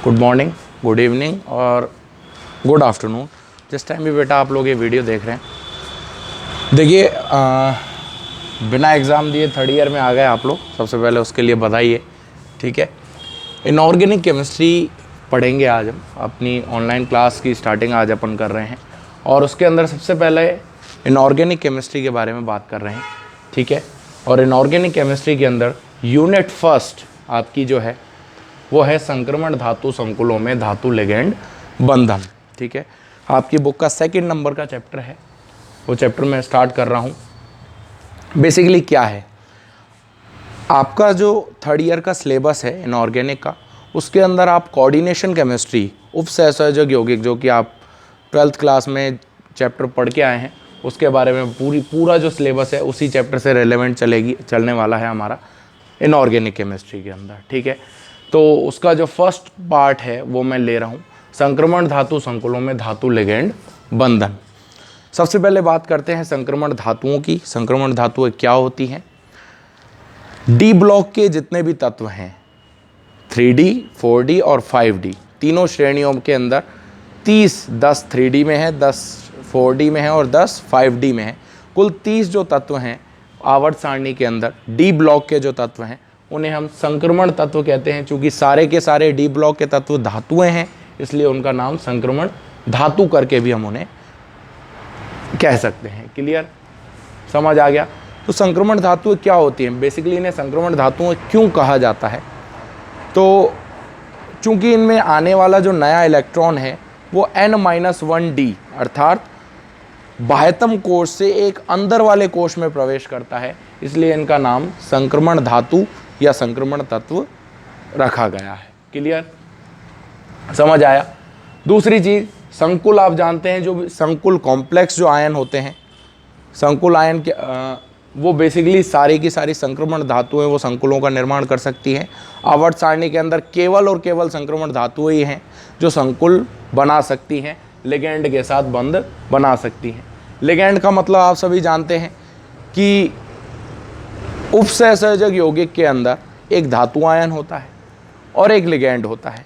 Good morning, good evening और good afternoon, जिस time भी बेटा आप लोग ये वीडियो देख रहे हैं। देखिए, बिना एग्ज़ाम दिए थर्ड ईयर में आ गए आप लोग, सबसे पहले उसके लिए बधाई है। ठीक है, इनऑर्गेनिक केमिस्ट्री पढ़ेंगे आज हम। अपनी ऑनलाइन क्लास की स्टार्टिंग आज अपन कर रहे हैं और उसके अंदर सबसे पहले इनऑर्गेनिक केमिस्ट्री के बारे में बात कर रहे हैं। ठीक है, और इनऑर्गेनिक केमिस्ट्री के अंदर यूनिट फर्स्ट आपकी जो है वो है संक्रमण धातु संकुलों में धातु लिगैंड बंधन। ठीक है, आपकी बुक का सेकंड नंबर का चैप्टर है, वो चैप्टर मैं स्टार्ट कर रहा हूँ। बेसिकली क्या है, आपका जो थर्ड ईयर का सिलेबस है इनऑर्गेनिक का, उसके अंदर आप कोऑर्डिनेशन केमिस्ट्री, उपसहसंयोजक यौगिक, जो कि आप 12th क्लास में चैप्टर पढ़ के आए हैं, उसके बारे में पूरा जो सिलेबस है उसी चैप्टर से रेलेवेंट चलने वाला है हमारा इनऑर्गेनिक केमिस्ट्री के अंदर। ठीक है, तो उसका जो फर्स्ट पार्ट है वो मैं ले रहा हूँ, संक्रमण धातु संकुलों में धातु लिगैंड बंधन। सबसे पहले बात करते हैं संक्रमण धातुओं की। संक्रमण धातुएं क्या होती हैं? डी ब्लॉक के जितने भी तत्व हैं, 3D, 4D और 5D, तीनों श्रेणियों के अंदर 10 3D में है, 10 4D में है और 10 5D में है। कुल 30 जो तत्व हैं आवर्त सारणी के अंदर, डी ब्लॉक के जो तत्व हैं उन्हें हम संक्रमण तत्व कहते हैं। चूँकि सारे के सारे डी ब्लॉक के तत्व धातुएं हैं, इसलिए उनका नाम संक्रमण धातु करके भी हम उन्हें कह सकते हैं। क्लियर, समझ आ गया? तो संक्रमण धातुएं क्या होती हैं? बेसिकली इन्हें संक्रमण धातुएं क्यों कहा जाता है? तो चूँकि इनमें आने वाला जो नया इलेक्ट्रॉन है वो N-1D अर्थात बाह्यतम कोश से एक अंदर वाले कोश में प्रवेश करता है, इसलिए इनका नाम संक्रमण धातु या संक्रमण तत्व रखा गया है। क्लियर, समझ आया? दूसरी चीज़, संकुल आप जानते हैं, जो संकुल कॉम्प्लेक्स जो आयन होते हैं, संकुल आयन के वो बेसिकली सारी की सारी संक्रमण धातुएं वो संकुलों का निर्माण कर सकती हैं। आवर्त सारणी के अंदर केवल और केवल संक्रमण धातुएं ही हैं जो संकुल बना सकती हैं, लिगैंड के साथ बंध बना सकती हैं। लिगैंड का मतलब आप सभी जानते हैं कि उपसहसंयोजक यौगिक के अंदर एक धातु आयन होता है और एक लिगैंड होता है।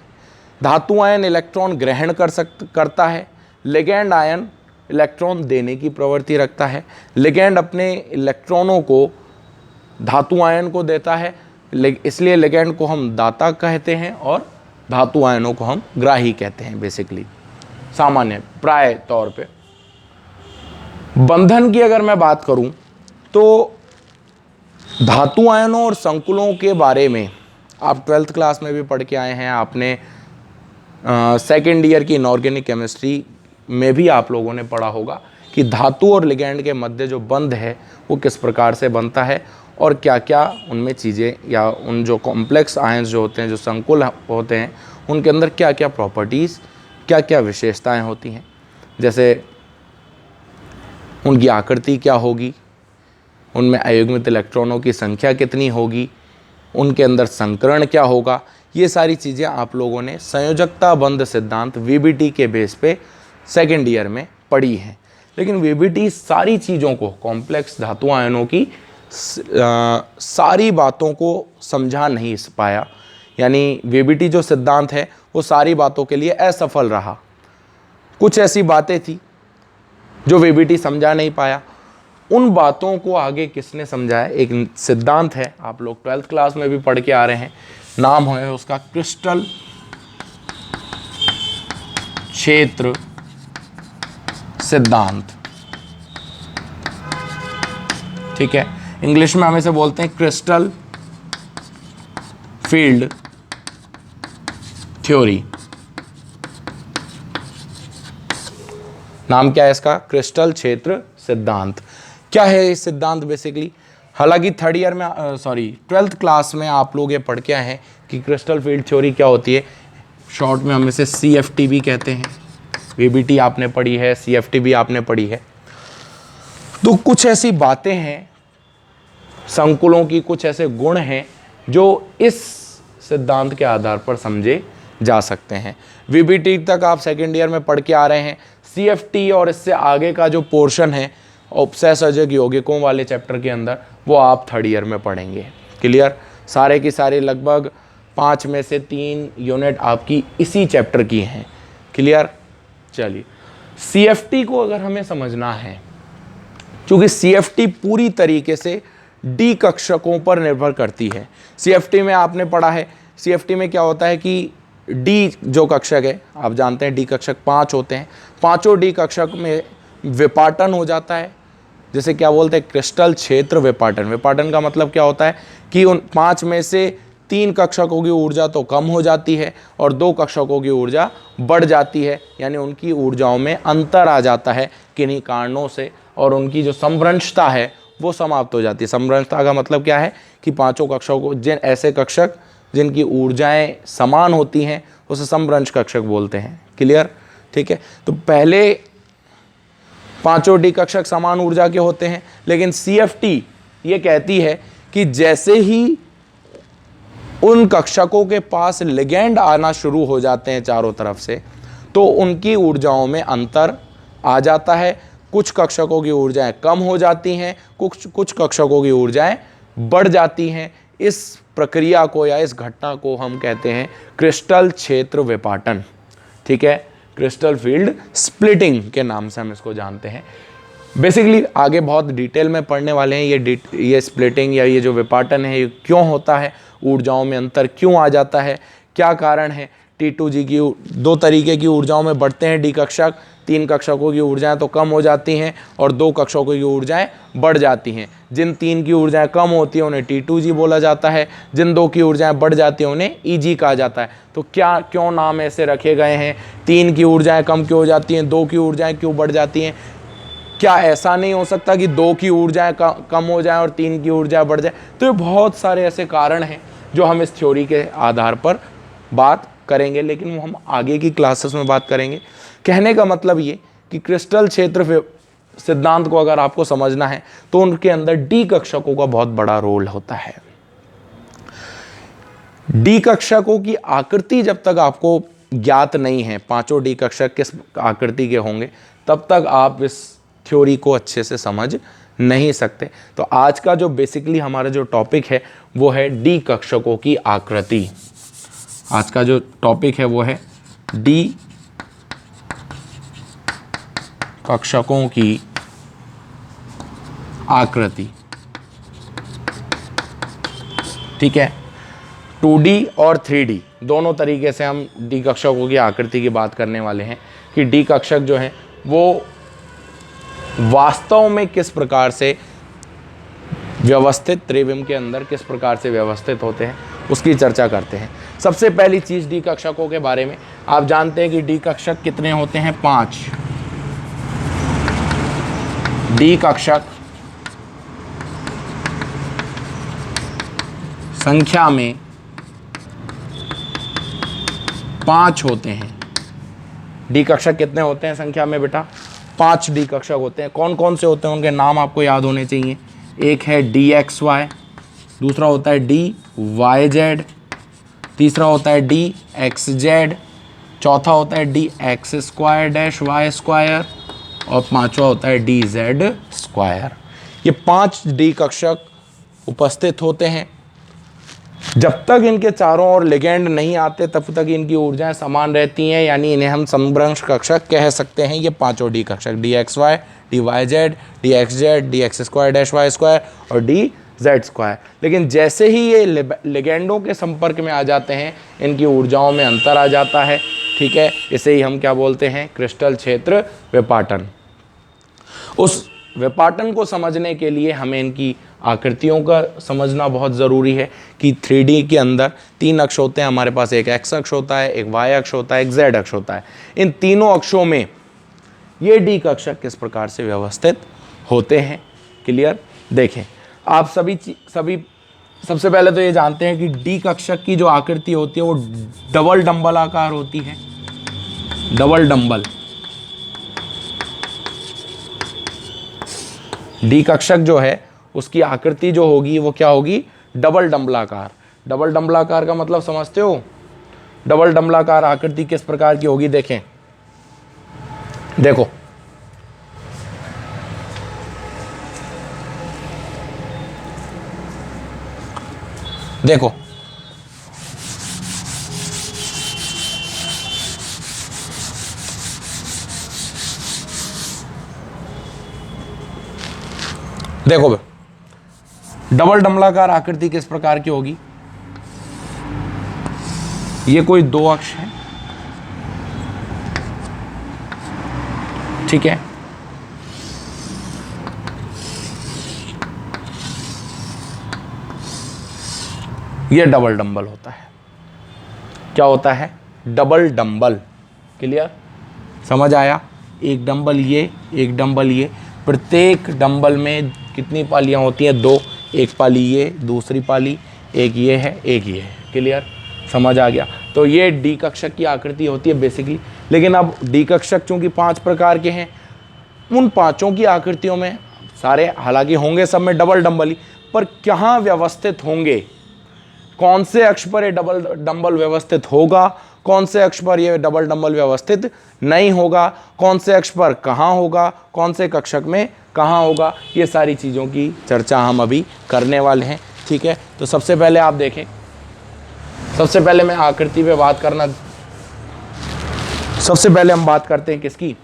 धातु आयन इलेक्ट्रॉन ग्रहण करता है, लिगैंड आयन इलेक्ट्रॉन देने की प्रवृत्ति रखता है। लिगैंड अपने इलेक्ट्रॉनों को धातु आयन को देता है, इसलिए लिगैंड को हम दाता कहते हैं और धातु आयनों को हम ग्राही कहते हैं। बेसिकली सामान्य प्राय तौर पे बंधन की अगर मैं बात करूं तो धातु आयनों और संकुलों के बारे में आप 12th क्लास में भी पढ़ के आए हैं। आपने सेकेंड ईयर की इनऑर्गेनिक केमिस्ट्री में भी आप लोगों ने पढ़ा होगा कि धातु और लिगैंड के मध्य जो बंध है वो किस प्रकार से बनता है और क्या क्या उनमें चीज़ें या उन जो कॉम्प्लेक्स आयंस जो होते हैं, जो संकुल होते हैं, उनके अंदर क्या क्या प्रॉपर्टीज़, क्या क्या विशेषताएं होती हैं। जैसे उनकी आकृति क्या होगी, उनमें अयुग्मित इलेक्ट्रॉनों की संख्या कितनी होगी, उनके अंदर संकरण क्या होगा, ये सारी चीज़ें आप लोगों ने संयोजकता बंध सिद्धांत VBT के बेस पे सेकेंड ईयर में पढ़ी है। लेकिन VBT सारी चीज़ों को, कॉम्प्लेक्स धातु आयनों की सारी बातों को समझा नहीं पाया, यानी VBT जो सिद्धांत है वो सारी बातों के लिए असफल रहा। कुछ ऐसी बातें थी जो VBT समझा नहीं पाया, उन बातों को आगे किसने समझाया? एक सिद्धांत है, आप लोग 12th क्लास में भी पढ़ के आ रहे हैं, नाम है उसका क्रिस्टल क्षेत्र सिद्धांत। ठीक है, इंग्लिश में हम इसे बोलते हैं क्रिस्टल फील्ड थ्योरी। नाम क्या है इसका? क्रिस्टल क्षेत्र सिद्धांत। क्या है ये सिद्धांत? बेसिकली हालांकि थर्ड ईयर में 12th क्लास में आप लोग ये पढ़ के आए हैं कि क्रिस्टल फील्ड थ्योरी क्या होती है। शॉर्ट में हम इसे CFT भी कहते हैं। VBT आपने पढ़ी है, CFT भी आपने पढ़ी है। तो कुछ ऐसी बातें हैं संकुलों की, कुछ ऐसे गुण हैं जो इस सिद्धांत के आधार पर समझे जा सकते हैं। VBT तक आप सेकेंड ईयर में पढ़ के आ रहे हैं। CFT और इससे आगे का जो पोर्शन है उपसहसंयोजक यौगिकों वाले चैप्टर के अंदर, वो आप थर्ड ईयर में पढ़ेंगे। क्लियर, सारे की सारे लगभग 5 में से 3 यूनिट आपकी इसी चैप्टर की हैं। क्लियर? चलिए, CFT को अगर हमें समझना है, क्योंकि CFT पूरी तरीके से डी कक्षकों पर निर्भर करती है। CFT में आपने पढ़ा है, CFT में क्या होता है कि डी जो कक्षक है, आप जानते हैं डी कक्षक 5 होते हैं, पांचों डी कक्षक में विपाटन हो जाता है। जैसे क्या बोलते हैं, क्रिस्टल क्षेत्र विपाटन। विपाटन का मतलब क्या होता है कि उन 5 में से 3 कक्षकों की ऊर्जा तो कम हो जाती है और 2 कक्षकों की ऊर्जा बढ़ जाती है, यानी उनकी ऊर्जाओं में अंतर आ जाता है किन्हीं कारणों से, और उनकी जो समभ्रंशता है वो समाप्त हो जाती है। समभ्रंशता का मतलब क्या है कि पांचों कक्षकों को, जिन ऐसे कक्षक जिनकी ऊर्जाएं समान होती हैं उसे समभ्रंश कक्षक बोलते हैं। क्लियर? ठीक है, तो पहले पांचों डी कक्षक समान ऊर्जा के होते हैं, लेकिन CFT ये कहती है कि जैसे ही उन कक्षकों के पास लिगेंड आना शुरू हो जाते हैं चारों तरफ से, तो उनकी ऊर्जाओं में अंतर आ जाता है। कुछ कक्षकों की ऊर्जाएं कम हो जाती हैं, कुछ कक्षकों की ऊर्जाएं बढ़ जाती हैं। इस प्रक्रिया को या इस घटना को हम कहते हैं क्रिस्टल क्षेत्र विपाटन। ठीक है, क्रिस्टल फील्ड स्प्लिटिंग के नाम से हम इसको जानते हैं। बेसिकली आगे बहुत डिटेल में पढ़ने वाले हैं ये स्प्लिटिंग या ये जो विपाटन है ये क्यों होता है, ऊर्जाओं में अंतर क्यों आ जाता है, क्या कारण है। T2G की 2 तरीके की ऊर्जाओं में बढ़ते हैं डी कक्षक, 3 कक्षकों की ऊर्जाएं तो कम हो जाती हैं और 2 कक्षकों की ऊर्जाएं बढ़ जाती हैं। जिन 3 की ऊर्जाएं कम होती हैं उन्हें T2G बोला जाता है, जिन 2 की ऊर्जाएं बढ़ जाती हैं उन्हें EG कहा जाता है। तो क्यों नाम ऐसे रखे गए हैं? 3 की ऊर्जाएं कम क्यों हो जाती हैं, 2 की ऊर्जाएं क्यों बढ़ जाती हैं? क्या ऐसा नहीं हो सकता कि 2 की ऊर्जाएं कम हो जाए और 3 की ऊर्जा बढ़ जाए? तो ये बहुत सारे ऐसे कारण हैं जो हम इस थ्योरी के आधार पर बात करेंगे, लेकिन वो हम आगे की क्लासेस में बात करेंगे। कहने का मतलब ये कि क्रिस्टल क्षेत्र सिद्धांत को अगर आपको समझना है तो उनके अंदर डी कक्षकों का बहुत बड़ा रोल होता है। डी कक्षकों की आकृति जब तक आपको ज्ञात नहीं है, पांचों डी कक्षक किस आकृति के होंगे, तब तक आप इस थ्योरी को अच्छे से समझ नहीं सकते। तो आज का जो बेसिकली हमारा जो टॉपिक है वो है डी कक्षकों की आकृति। आज का जो टॉपिक है वो है डी कक्षकों की आकृति। ठीक है, 2D और 3D दोनों तरीके से हम डी कक्षकों की आकृति की बात करने वाले हैं कि डी कक्षक जो हैं वो वास्तव में किस प्रकार से व्यवस्थित, त्रिविम के अंदर किस प्रकार से व्यवस्थित होते हैं, उसकी चर्चा करते हैं। सबसे पहली चीज डी कक्षकों के बारे में, आप जानते हैं कि डी कक्षक कितने होते हैं? 5। डी कक्षक संख्या में 5 होते हैं। डी कक्षक कितने होते हैं संख्या में बेटा? 5 डी कक्षक होते हैं। कौन कौन से होते हैं उनके नाम आपको याद होने चाहिए। एक है DXY, दूसरा होता है DYZ, तीसरा होता है DXZ, चौथा होता है DX² -Y² और पांचवा होता है DZ²। ये 5 डी कक्षक उपस्थित होते हैं। जब तक इनके चारों ओर लिगेंड नहीं आते तब तक इनकी ऊर्जाएं समान रहती हैं, यानी इन्हें हम समभ्रंश कक्षक कह सकते हैं। ये पांचों D कक्षक DXY, DYZ, DXZ, DX² और DZ²। लेकिन जैसे ही ये लिगेंडों के संपर्क में आ जाते हैं इनकी ऊर्जाओं में अंतर आ जाता है। ठीक है, इसे ही हम क्या बोलते हैं? क्रिस्टल क्षेत्र विपाटन। उस विपाटन को समझने के लिए हमें इनकी आकृतियों का समझना बहुत ज़रूरी है कि 3D के अंदर 3 अक्ष होते हैं हमारे पास। एक एक्स अक्ष होता है, एक वाई अक्ष होता है, एक जेड अक्ष होता है। इन तीनों अक्षों में ये डी कक्षक किस प्रकार से व्यवस्थित होते हैं। क्लियर? देखें, आप सभी सबसे पहले तो ये जानते हैं कि डी कक्षक की जो आकृति होती है वो डबल डंबल आकार होती है। डबल डंबल डी कक्षक जो है उसकी आकृति जो होगी वो क्या होगी? डबल डंबलाकार। डबल डंबलाकार का मतलब समझते हो? डबल डंबलाकार आकृति किस प्रकार की होगी? देखें, देखो, देखो देखो डबल डंबलाकार आकृति किस प्रकार की होगी, ये कोई दो अक्ष है, ठीक है, ये डबल डंबल होता है। क्या होता है, डबल डंबल। क्लियर, समझ आया, एक डंबल ये, एक डंबल ये, प्रत्येक डंबल में कितनी पालियां होती हैं, दो, एक पाली ये, दूसरी पाली, एक ये है, एक ये है। क्लियर, समझ आ गया। तो ये डी कक्षक की आकृति होती है बेसिकली। लेकिन अब डी कक्षक चूंकि 5 प्रकार के हैं, उन पांचों की आकृतियों में सारे हालांकि होंगे सब में डबल डंबल ही, पर कहाँ व्यवस्थित होंगे, कौन से अक्ष पर ये डबल डंबल व्यवस्थित होगा, कौन से अक्ष पर ये डबल डंबल व्यवस्थित नहीं होगा, कौन से अक्ष पर कहाँ होगा, कौन से कक्षक में कहाँ होगा, ये सारी चीज़ों की चर्चा हम अभी करने वाले हैं। ठीक है, तो सबसे पहले आप देखें, सबसे पहले मैं आकृति पे बात करना, सबसे पहले हम बात करते हैं किसकी,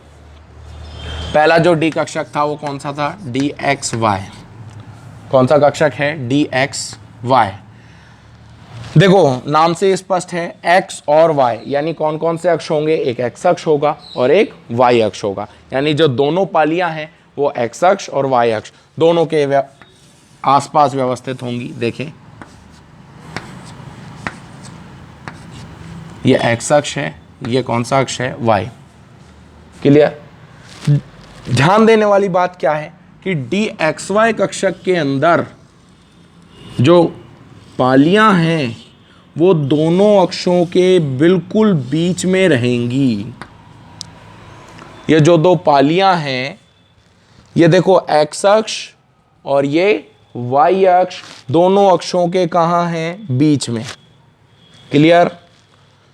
पहला जो डी कक्षक था वो कौन सा था, डी एक्स वाई। कौन सा कक्षक है, डी एक्स वाई। देखो नाम से स्पष्ट है, x और y यानी कौन कौन से अक्ष होंगे, एक x अक्ष होगा और एक y अक्ष होगा, यानी जो दोनों पालियां हैं वो x अक्ष और y अक्ष दोनों के आसपास व्यवस्थित होंगी। देखें ये x अक्ष है, ये कौन सा अक्ष है, y। क्लियर, ध्यान देने वाली बात क्या है कि dxy कक्षक के अंदर जो पालियां हैं वो दोनों अक्षों के बिल्कुल बीच में रहेंगी। ये जो दो पालियां हैं, ये देखो x अक्ष और ये y अक्ष, दोनों अक्षों के कहाँ हैं, बीच में। क्लियर,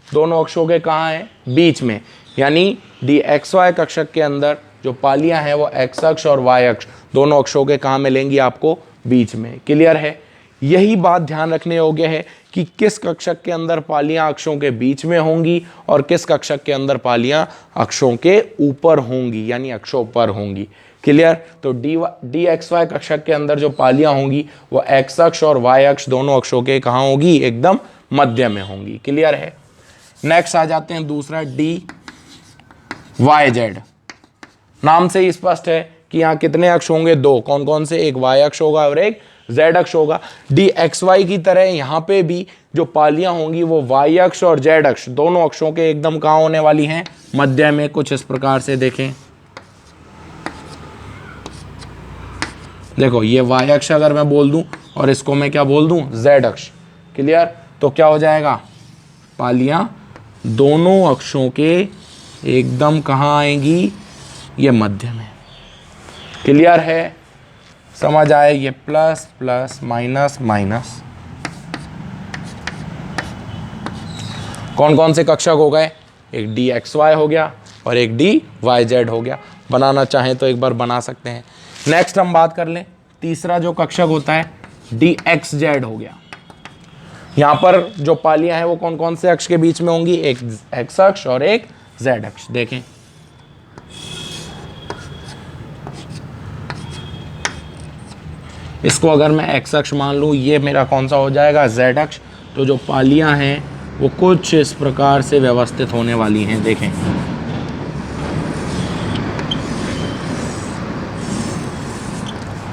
दोनों अक्षों के कहाँ हैं, बीच में, यानी dxy कक्षक के अंदर जो पालियां हैं वो x अक्ष और y अक्ष दोनों अक्षों के कहाँ मिलेंगी, आपको बीच में। क्लियर है, यही बात ध्यान रखने योग्य है कि किस कक्षक के अंदर पालियां अक्षों के बीच में होंगी और किस कक्षक के अंदर पालियां अक्षों के ऊपर होंगी, यानी अक्षों पर होंगी। क्लियर, तो डी एक्स वाई कक्षक के अंदर जो पालियां होंगी वो एक्स अक्ष और वाई अक्ष दोनों अक्षों के कहाँ होगी, एकदम मध्य में होंगी। क्लियर है, नेक्स्ट आ जाते हैं दूसरा डी वाई जेड। नाम से ही स्पष्ट है कि यहाँ कितने अक्ष होंगे, दो, कौन कौन से, एक वाई अक्ष होगा और एक जेड अक्ष होगा। डी एक्स वाई की तरह यहाँ पे भी जो पालियां होंगी वो वाई अक्ष और जेड अक्ष दोनों अक्षों के एकदम कहाँ होने वाली हैं, मध्य में। कुछ इस प्रकार से देखें, देखो ये वाई अक्ष अगर मैं बोल दूं और इसको मैं क्या बोल दूं, जेड अक्ष। क्लियर, तो क्या हो जाएगा, पालियां दोनों अक्षों के एकदम कहाँ आएंगी, ये मध्य में। क्लियर है, समझ आए, ये प्लस प्लस माइनस माइनस, कौन कौन से कक्षक हो गए, एक डी एक्स वाई हो गया और एक डी वाई जेड हो गया। बनाना चाहें तो एक बार बना सकते हैं। नेक्स्ट हम बात कर लें, तीसरा जो कक्षक होता है डी एक्स जेड हो गया। यहाँ पर जो पालियां हैं वो कौन कौन से अक्ष के बीच में होंगी, एक एक्स अक्ष और एक जेड अक्ष। देखें इसको अगर मैं एक्स अक्ष मान लूँ, ये मेरा कौन सा हो जाएगा, जेड अक्ष। तो जो पालियां हैं वो कुछ इस प्रकार से व्यवस्थित होने वाली हैं। देखें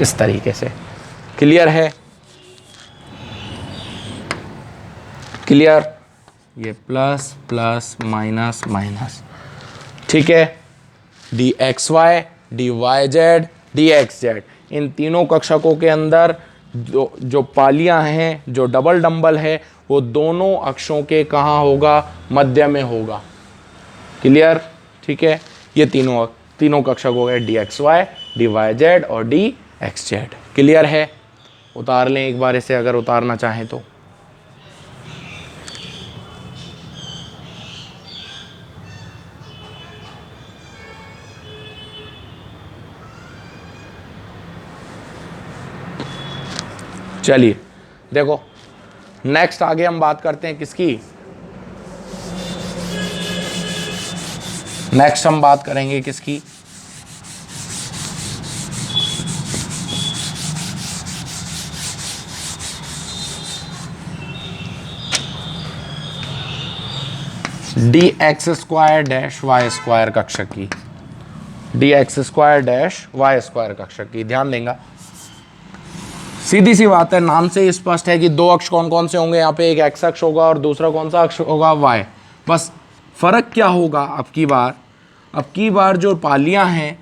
इस तरीके से। क्लियर है, क्लियर, ये प्लस प्लस माइनस माइनस, ठीक है। D X Y, D Y Z, D X Z, इन तीनों कक्षकों के अंदर जो पालियां हैं, जो डबल डंबल है, वो दोनों अक्षों के कहाँ होगा, मध्य में होगा। क्लियर, ठीक है। ये तीनों कक्षक हो गए D X Y, D Y Z और डी एक्स जेड। क्लियर है, उतार लें एक बार इसे अगर उतारना चाहें तो। चलिए देखो, नेक्स्ट आगे हम बात करते हैं किसकी, नेक्स्ट हम बात करेंगे किसकी, D X square dash Y square कक्षक की, D X square dash Y square कक्षक की। ध्यान देंगे, सीधी सी बात है, नाम से स्पष्ट है कि दो अक्ष कौन कौन से होंगे। यहाँ पे एक एक्स अक्ष होगा और दूसरा कौन सा अक्ष होगा, वाई। बस फर्क क्या होगा, अब की बार जो पालियां हैं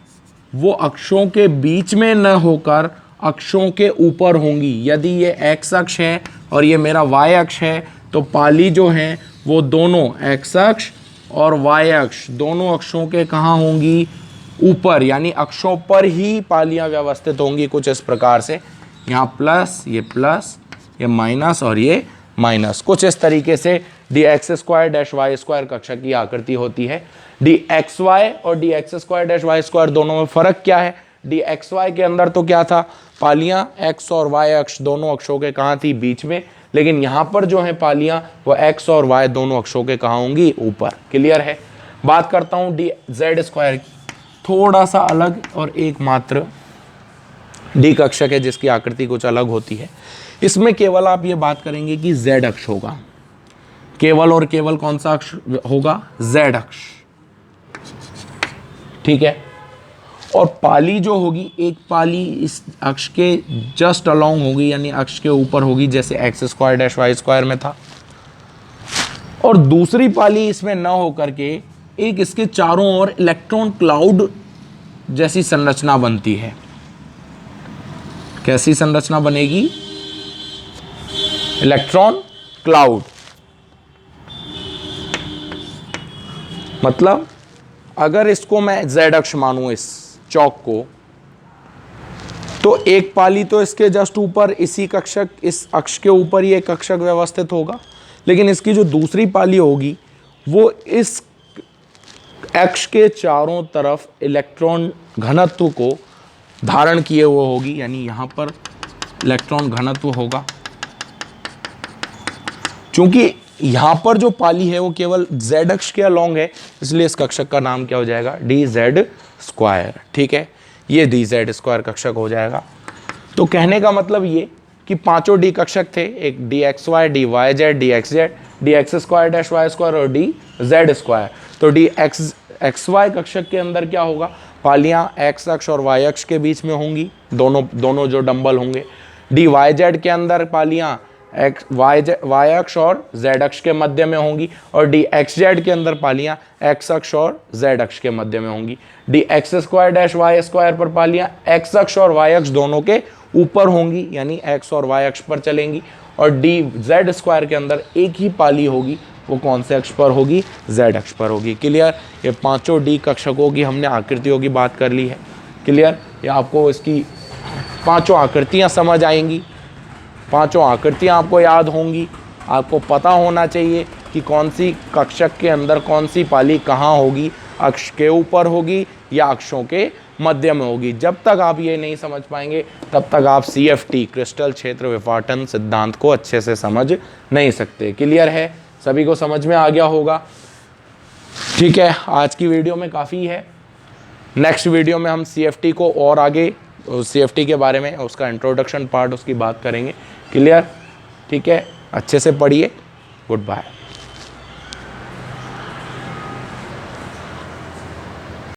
वो अक्षों के बीच में न होकर अक्षों के ऊपर होंगी। यदि ये एक्स अक्ष है और ये मेरा वाई अक्ष है तो पाली जो है वो दोनों एक्स अक्ष और वाई अक्ष दोनों अक्षों के कहाँ होंगी, ऊपर, यानी अक्षों पर ही पालियां व्यवस्थित होंगी। कुछ इस प्रकार से, यहाँ प्लस, ये माइनस और ये माइनस, कुछ इस तरीके से D X square dash Y square कक्षक की आकृति होती है। डी एक्स वाई और D X square dash Y square दोनों में फर्क क्या है, डी एक्स वाई के अंदर तो क्या था, पालियां एक्स और वाई अक्ष दोनों अक्षों के कहाँ थी, बीच में। लेकिन यहाँ पर जो है पालियां वो एक्स और वाई दोनों अक्षों के कहाँ होंगी, ऊपर। क्लियर है। बात करता हूँ डी जेड स्क्वायर की, थोड़ा सा अलग और एकमात्र डी कक्षक है जिसकी आकृति कुछ अलग होती है। इसमें केवल आप ये बात करेंगे कि जेड अक्ष होगा, केवल और केवल कौन सा अक्ष होगा, जेड अक्ष। ठीक है। और पाली जो होगी, एक पाली इस अक्ष के जस्ट अलोंग होगी, यानी अक्ष के ऊपर होगी, जैसे X square dash Y square में था। और दूसरी पाली इसमें न होकर के एक इसके चारों ओर इलेक्ट्रॉन क्लाउड जैसी संरचना बनती है। कैसी संरचना बनेगी, इलेक्ट्रॉन क्लाउड। मतलब अगर इसको मैं जेड अक्ष मानूं, इस चौक को, तो एक पाली तो इसके जस्ट ऊपर इसी कक्षक, इस अक्ष के ऊपर ही एक कक्षक व्यवस्थित होगा। लेकिन इसकी जो दूसरी पाली होगी वो इस अक्ष के चारों तरफ इलेक्ट्रॉन घनत्व को धारण किए हुए होगी, यानी यहां पर इलेक्ट्रॉन घनत्व होगा। क्योंकि यहां पर जो पाली है वो केवल जेड अक्ष के अलोंग है, इसलिए इस कक्षक का नाम क्या हो जाएगा, डी जेड स्क्वायर। ठीक है, ये डी जेड स्क्वायर कक्षक हो जाएगा। तो कहने का मतलब ये कि पांचों डी कक्षक थे, एक D X Y, D Y Z, D X square dash Y square और डी जेड स्क्वायर। तो डी एक्स वाई कक्षक के अंदर क्या होगा, पालियां एक्स अक्ष और वाई अक्ष के बीच में होंगी, दोनों जो डंबल होंगे। डी वाई जेड के अंदर पालियां वाई अक्ष और जेड अक्ष के मध्य में होंगी। और डी एक्स जेड के अंदर पालियां एक्स अक्ष और जेड अक्ष के मध्य में होंगी। D X square dash Y square पर पालियां एक्स अक्ष और वाई अक्ष दोनों के ऊपर होंगी, यानी एक्स और वाई अक्ष पर चलेंगी। और डी जेड स्क्वायर के अंदर एक ही पाली होगी, वो कौन से अक्ष पर होगी, जेड अक्ष पर होगी। क्लियर। ये पांचों डी कक्षकों की हमने आकृतियों की बात कर ली है। क्लियर। ये आपको इसकी पांचों आकृतियां समझ आएंगी, पांचों आकृतियां आपको याद होंगी। आपको पता होना चाहिए कि कौन सी कक्षक के अंदर कौन सी पाली कहाँ होगी, अक्ष के ऊपर होगी या अक्षों के मध्य में होगी। जब तक आप ये नहीं समझ पाएंगे तब तक आप CFT क्रिस्टल क्षेत्र विपाटन सिद्धांत को अच्छे से समझ नहीं सकते। क्लियर है, सभी को समझ में आ गया होगा। ठीक है, आज की वीडियो में काफ़ी है। नेक्स्ट वीडियो में हम CFT को और आगे CFT के बारे में, उसका इंट्रोडक्शन पार्ट, उसकी बात करेंगे। क्लियर। ठीक है, अच्छे से पढ़िए। Good bye.